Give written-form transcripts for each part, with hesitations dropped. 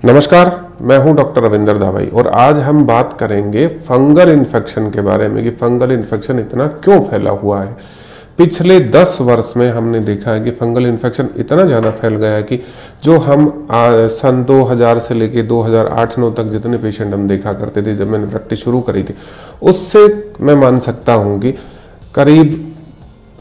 नमस्कार, मैं हूं डॉक्टर रविंदर दावाई और आज हम बात करेंगे फंगल इन्फेक्शन के बारे में कि फंगल इन्फेक्शन इतना क्यों फैला हुआ है। पिछले 10 वर्ष में हमने देखा है कि फंगल इन्फेक्शन इतना ज़्यादा फैल गया है कि जो हम सन 2000 से लेके 2008-9 तक जितने पेशेंट हम देखा करते थे जब मैंने प्रैक्टिस शुरू करी थी, उससे मैं मान सकता हूँ कि करीब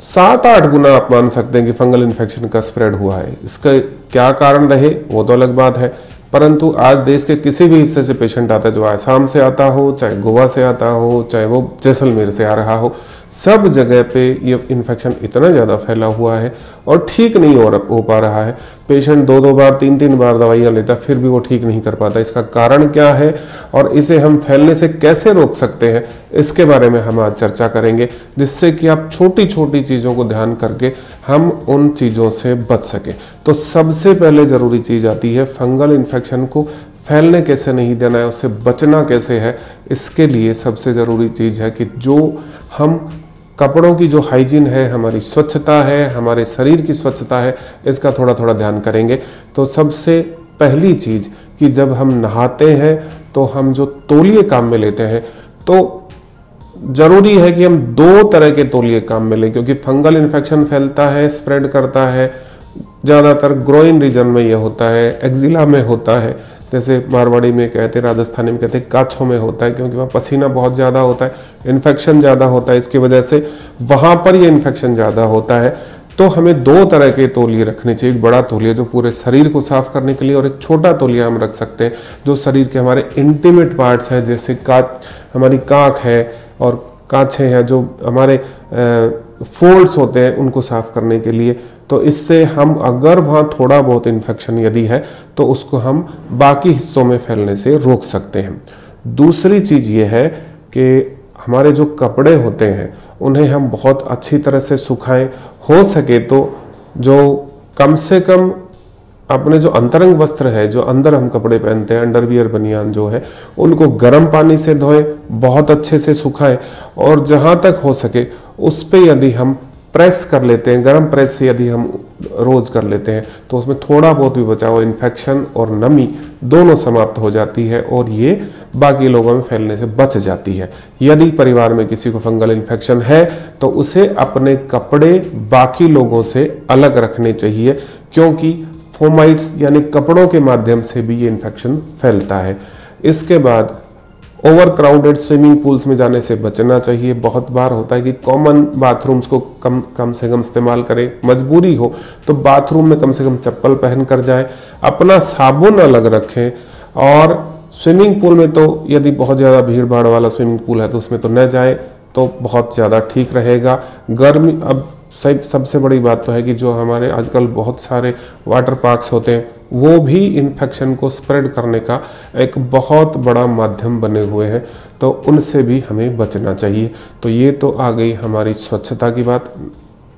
7-8 गुना आप मान सकते हैं कि फंगल इन्फेक्शन का स्प्रेड हुआ है। इसका क्या कारण रहे वो तो अलग बात है, परंतु आज देश के किसी भी हिस्से से पेशेंट आता है, जो आसाम से आता हो, चाहे गोवा से आता हो, चाहे वो जैसलमेर से आ रहा हो, सब जगह पे ये इन्फेक्शन इतना ज़्यादा फैला हुआ है और ठीक नहीं हो पा रहा है। पेशेंट 2-2 बार 3-3 बार दवाइयाँ लेता फिर भी वो ठीक नहीं कर पाता। इसका कारण क्या है और इसे हम फैलने से कैसे रोक सकते हैं, इसके बारे में हम आज चर्चा करेंगे, जिससे कि आप छोटी छोटी चीज़ों को ध्यान करके हम उन चीज़ों से बच सकें। तो सबसे पहले ज़रूरी चीज़ आती है फंगल इन्फेक्शन को फैलने कैसे नहीं देना है, उससे बचना कैसे है। इसके लिए सबसे ज़रूरी चीज़ है कि जो हम कपड़ों की जो हाइजीन है, हमारी स्वच्छता है, हमारे शरीर की स्वच्छता है, इसका थोड़ा थोड़ा ध्यान करेंगे। तो सबसे पहली चीज़ कि जब हम नहाते हैं तो हम जो तौलिए काम में लेते हैं, तो ज़रूरी है कि हम 2 तरह के तौलिए काम में लें, क्योंकि फंगल इन्फेक्शन फैलता है, स्प्रेड करता है। ज़्यादातर ग्रोइन रीजन में ये होता है, एक्जिला में होता है, जैसे मारवाड़ी में कहते हैं, राजस्थानी में कहते हैं काछों में होता है, क्योंकि वहाँ पसीना बहुत ज़्यादा होता है, इन्फेक्शन ज़्यादा होता है, इसकी वजह से वहाँ पर ये इन्फेक्शन ज़्यादा होता है। तो हमें 2 तरह के तौलिए रखने चाहिए। एक बड़ा तौलिया जो पूरे शरीर को साफ करने के लिए, और एक छोटा तौलिया हम रख सकते हैं जो शरीर के हमारे इंटीमेट पार्ट्स हैं, जैसे हमारी कांख है और काछे हैं, जो हमारे फोल्ड्स होते हैं, उनको साफ करने के लिए। तो इससे हम अगर वहाँ थोड़ा बहुत इन्फेक्शन यदि है तो उसको हम बाकी हिस्सों में फैलने से रोक सकते हैं। दूसरी चीज़ ये है कि हमारे जो कपड़े होते हैं उन्हें हम बहुत अच्छी तरह से सुखाएं। हो सके तो जो कम से कम अपने जो अंतरंग वस्त्र है, जो अंदर हम कपड़े पहनते हैं, अंडरवियर बनियान जो है, उनको गर्म पानी से धोएं, बहुत अच्छे से सुखाएं, और जहाँ तक हो सके उस पर यदि हम प्रेस कर लेते हैं, गर्म प्रेस से यदि हम रोज कर लेते हैं, तो उसमें थोड़ा बहुत भी बचा हुआ इन्फेक्शन और नमी दोनों समाप्त हो जाती है और ये बाकी लोगों में फैलने से बच जाती है। यदि परिवार में किसी को फंगल इन्फेक्शन है तो उसे अपने कपड़े बाकी लोगों से अलग रखने चाहिए, क्योंकि फोमाइट्स यानी कपड़ों के माध्यम से भी ये इन्फेक्शन फैलता है। इसके बाद ओवर क्राउडेड स्विमिंग पूल्स में जाने से बचना चाहिए। बहुत बार होता है कि कॉमन बाथरूम्स को कम से कम इस्तेमाल करें। मजबूरी हो तो बाथरूम में कम से कम चप्पल पहन कर जाए, अपना साबुन अलग रखें। और स्विमिंग पूल में तो यदि बहुत ज़्यादा भीड़ भाड़ वाला स्विमिंग पूल है तो उसमें तो न जाए, तो बहुत ज़्यादा ठीक रहेगा। गर्मी, अब सबसे बड़ी बात तो है कि जो हमारे आजकल बहुत सारे वाटर पार्क्स होते हैं, वो भी इन्फेक्शन को स्प्रेड करने का एक बहुत बड़ा माध्यम बने हुए हैं, तो उनसे भी हमें बचना चाहिए। तो ये तो आ गई हमारी स्वच्छता की बात।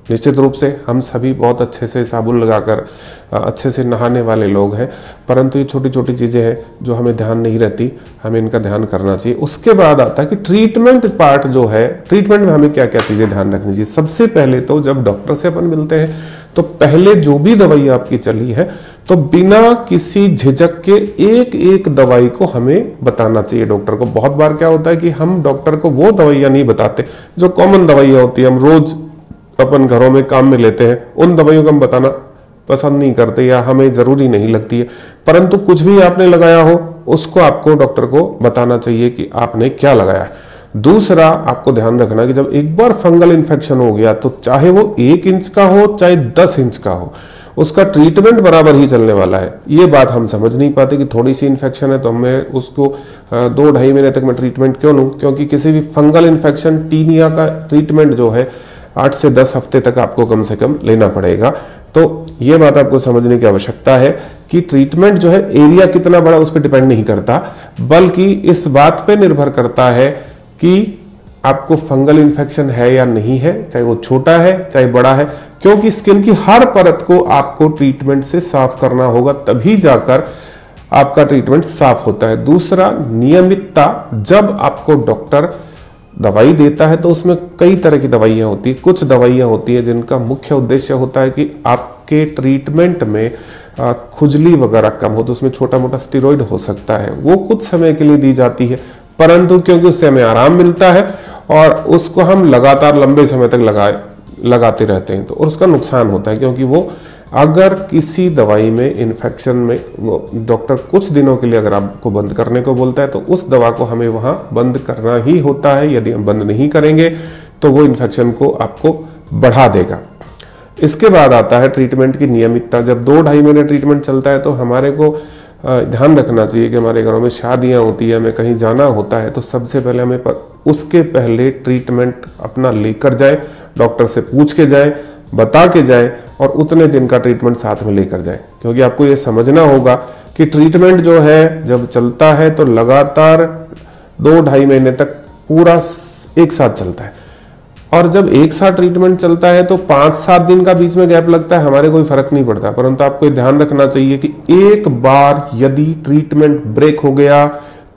निश्चित रूप से हम सभी बहुत अच्छे से साबुन लगाकर अच्छे से नहाने वाले लोग हैं, परंतु ये छोटी छोटी चीज़ें हैं जो हमें ध्यान नहीं रहती, हमें इनका ध्यान करना चाहिए। उसके बाद आता है कि ट्रीटमेंट पार्ट जो है, ट्रीटमेंट में हमें क्या क्या चीज़ें ध्यान रखनी चाहिए। सबसे पहले तो जब डॉक्टर से अपन मिलते हैं तो पहले जो भी दवाई आपकी चली है, तो बिना किसी झिझक के एक एक दवाई को हमें बताना चाहिए डॉक्टर को। बहुत बार क्या होता है कि हम डॉक्टर को वो दवाइयाँ नहीं बताते जो कॉमन दवाइयाँ होती है, हम रोज अपन घरों में काम में लेते हैं, उन दवाइयों को हम बताना पसंद नहीं करते या हमें जरूरी नहीं लगती है। परंतु कुछ भी आपने लगाया हो उसको आपको डॉक्टर को बताना चाहिए कि आपने क्या लगाया है। दूसरा, आपको ध्यान रखना कि जब एक बार फंगल इन्फेक्शन हो गया तो चाहे वो 1 इंच का हो चाहे 10 इंच का हो, उसका ट्रीटमेंट बराबर ही चलने वाला है। ये बात हम समझ नहीं पाते कि थोड़ी सी इन्फेक्शन है तो मैं उसको 2-2.5 महीने तक मैं ट्रीटमेंट क्यों लूँ, क्योंकि किसी भी फंगल इन्फेक्शन टीनिया का ट्रीटमेंट जो है 8 से 10 हफ्ते तक आपको कम से कम लेना पड़ेगा। तो ये बात आपको समझने की आवश्यकता है कि ट्रीटमेंट जो है एरिया कितना बड़ा उस पर डिपेंड नहीं करता, बल्कि इस बात पे निर्भर करता है कि आपको फंगल इन्फेक्शन है या नहीं है, चाहे वो छोटा है चाहे बड़ा है, क्योंकि स्किन की हर परत को आपको ट्रीटमेंट से साफ करना होगा, तभी जाकर आपका ट्रीटमेंट साफ होता है। दूसरा, नियमितता। जब आपको डॉक्टर दवाई देता है तो उसमें कई तरह की दवाइयां होती है। कुछ दवाइयां होती है जिनका मुख्य उद्देश्य होता है कि आपके ट्रीटमेंट में खुजली वगैरह कम हो तो उसमें छोटा मोटा स्टेरॉइड हो सकता है, वो कुछ समय के लिए दी जाती है, परंतु क्योंकि उससे हमें आराम मिलता है और उसको हम लगातार लंबे समय तक लगाते रहते हैं तो उसका नुकसान होता है, क्योंकि वो अगर किसी दवाई में इन्फेक्शन में वो डॉक्टर कुछ दिनों के लिए अगर आपको बंद करने को बोलता है तो उस दवा को हमें वहां बंद करना ही होता है। यदि हम बंद नहीं करेंगे तो वो इन्फेक्शन को आपको बढ़ा देगा। इसके बाद आता है ट्रीटमेंट की नियमितता। जब 2-2.5 महीने ट्रीटमेंट चलता है तो हमारे को ध्यान रखना चाहिए कि हमारे घरों में शादियां होती है, हमें कहीं जाना होता है तो सबसे पहले हमें उसके पहले ट्रीटमेंट अपना लेकर जाए, डॉक्टर से पूछ के जाए, बता के जाए और उतने दिन का ट्रीटमेंट साथ में लेकर जाए। क्योंकि आपको ये समझना होगा कि ट्रीटमेंट जो है जब चलता है तो लगातार 2-2.5 महीने तक पूरा एक साथ चलता है, और जब एक साथ ट्रीटमेंट चलता है तो 5-7 दिन का बीच में गैप लगता है, हमारे कोई फर्क नहीं पड़ता। परंतु आपको ध्यान रखना चाहिए कि एक बार यदि ट्रीटमेंट ब्रेक हो गया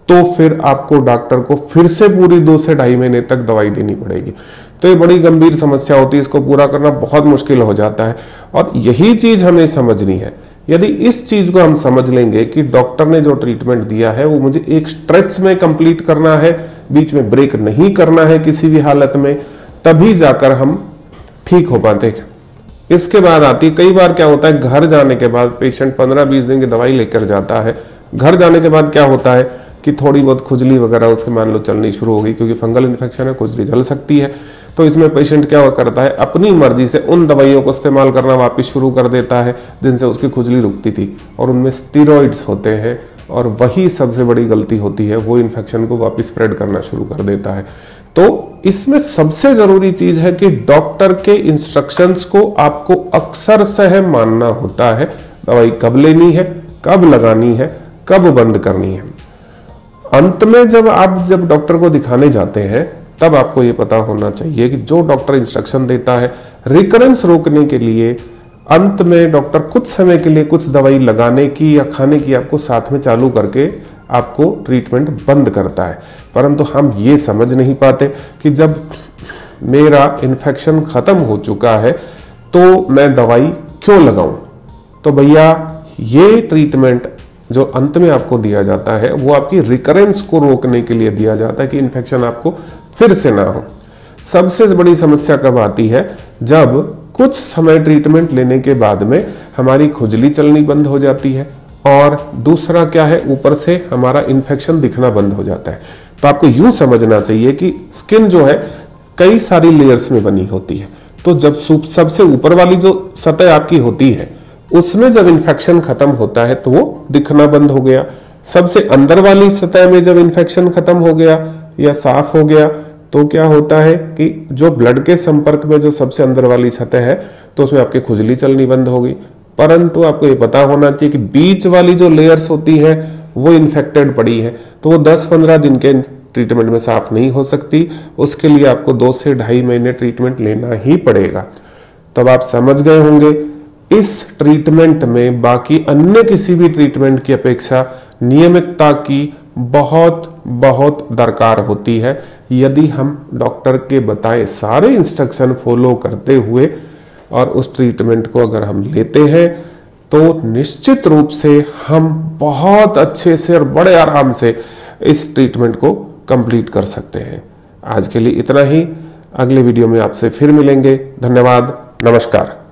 तो फिर आपको डॉक्टर को फिर से पूरी 2 से 2.5 महीने तक दवाई देनी पड़ेगी। तो ये बड़ी गंभीर समस्या होती है, इसको पूरा करना बहुत मुश्किल हो जाता है और यही चीज हमें समझनी है। यदि इस चीज को हम समझ लेंगे कि डॉक्टर ने जो ट्रीटमेंट दिया है वो मुझे एक स्ट्रेच में कंप्लीट करना है, बीच में ब्रेक नहीं करना है किसी भी हालत में, तभी जाकर हम ठीक हो पाते हैं। इसके बाद आती, कई बार क्या होता है घर जाने के बाद पेशेंट 15-20 दिन की दवाई लेकर जाता है, घर जाने के बाद क्या होता है कि थोड़ी बहुत खुजली वगैरह उसके मान लो चलनी शुरू हो गई, क्योंकि फंगल इन्फेक्शन है, खुजली चल सकती है। तो इसमें पेशेंट क्या करता है, अपनी मर्जी से उन दवाइयों को इस्तेमाल करना वापस शुरू कर देता है जिनसे उसकी खुजली रुकती थी, और उनमें स्टेरॉइड्स होते हैं और वही सबसे बड़ी गलती होती है, वो इन्फेक्शन को वापस स्प्रेड करना शुरू कर देता है। तो इसमें सबसे जरूरी चीज है कि डॉक्टर के इंस्ट्रक्शंस को आपको अक्सर सह मानना होता है। दवाई कब लेनी है, कब लगानी है, कब बंद करनी है। अंत में जब डॉक्टर को दिखाने जाते हैं तब आपको यह पता होना चाहिए कि जो डॉक्टर इंस्ट्रक्शन देता है रिकरेंस रोकने के लिए, अंत में डॉक्टर कुछ समय के लिए कुछ दवाई लगाने की या खाने की आपको साथ में चालू करके आपको ट्रीटमेंट बंद करता है। परंतु हम ये समझ नहीं पाते कि जब मेरा इन्फेक्शन खत्म हो चुका है तो मैं दवाई क्यों लगाऊं। तो भैया ये ट्रीटमेंट जो अंत में आपको दिया जाता है वो आपकी रिकरेंस को रोकने के लिए दिया जाता है कि इन्फेक्शन आपको फिर से ना हो। सबसे बड़ी समस्या कब आती है, जब कुछ समय ट्रीटमेंट लेने के बाद में हमारी खुजली चलनी बंद हो जाती है और दूसरा क्या है, ऊपर से हमारा इन्फेक्शन दिखना बंद हो जाता है। तो आपको यूं समझना चाहिए कि स्किन जो है कई सारी लेयर्स में बनी होती है, तो जब सबसे ऊपर वाली जो सतह आपकी होती है उसमें जब इन्फेक्शन खत्म होता है तो वो दिखना बंद हो गया। सबसे अंदर वाली सतह में जब इन्फेक्शन खत्म हो गया या साफ हो गया तो क्या होता है कि जो ब्लड के संपर्क में जो सबसे अंदर वाली सतह है तो उसमें आपकी खुजली चलनी बंद हो गई। परंतु आपको ये पता होना चाहिए कि बीच वाली जो लेयर्स होती है वो इन्फेक्टेड पड़ी है, तो वो 10-15 दिन के ट्रीटमेंट में साफ नहीं हो सकती। उसके लिए आपको 2 से 2.5 महीने ट्रीटमेंट लेना ही पड़ेगा। तब आप समझ गए होंगे इस ट्रीटमेंट में बाकी अन्य किसी भी ट्रीटमेंट की अपेक्षा नियमितता की बहुत बहुत दरकार होती है। यदि हम डॉक्टर के बताए सारे इंस्ट्रक्शन फॉलो करते हुए और उस ट्रीटमेंट को अगर हम लेते हैं तो निश्चित रूप से हम बहुत अच्छे से और बड़े आराम से इस ट्रीटमेंट को कंप्लीट कर सकते हैं। आज के लिए इतना ही, अगले वीडियो में आपसे फिर मिलेंगे। धन्यवाद, नमस्कार।